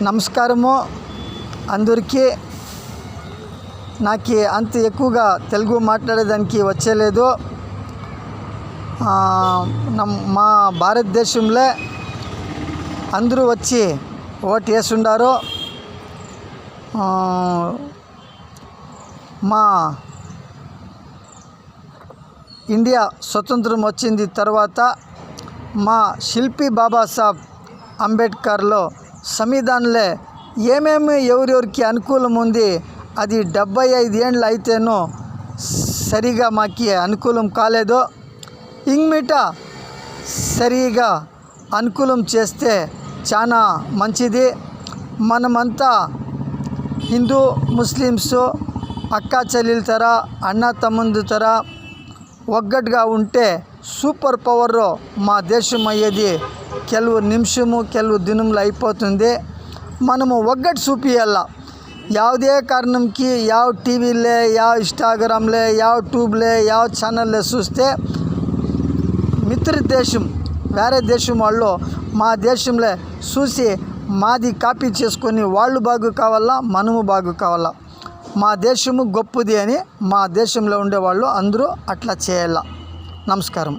నమస్కారము అందరికీ. నాకు అంత ఎక్కువగా తెలుగు మాట్లాడేదానికి వచ్చేలేదు. మా భారతదేశంలో అందరూ వచ్చి ఓటు వేసుండారు. మా ఇండియా స్వతంత్రం వచ్చింది తర్వాత మా శిల్పి బాబాసాహెబ్ అంబేద్కర్లో సంవిధానంలో ఏమేమి ఎవరెవరికి అనుకూలం ఉంది అది 75 ఏళ్ళు అయితేనో సరిగా మాకు అనుకూలం కాలేదు. ఇంగ్మిట సరిగా అనుకూలం చేస్తే చాలా మంచిది. మనమంతా హిందూ ముస్లిమ్స్ అక్క చెల్లెల తర అన్న తమ్ముందు తర ఒగ్గట్టుగా ఉంటే సూపర్ పవర్ మా దేశం అయ్యేది ಕೆಲವು నిమిషము ಕೆಲವು దినములు అయిపోతుంది. మనము ఒగ్గట్టు చూపియాల. ಯಾವುದೇ కారణంకి ಯಾವ టీవీలే ಯಾವ ఇన్స్టాగ్రామ్లే ಯಾವ ట్యూబ్లే ಯಾವ ఛానల్లే చూస్తే మిత్ర దేశం వేరే దేశం వాళ్ళు మా దేశంలో చూసి మాది కాపీ చేసుకొని వాళ్ళు బాగు కావాలా మనము బాగు కావాలా. మా దేశము గొప్పది అని మా దేశంలో ఉండేవాళ్ళు అందరూ అట్లా చేయాల. నమస్కారం.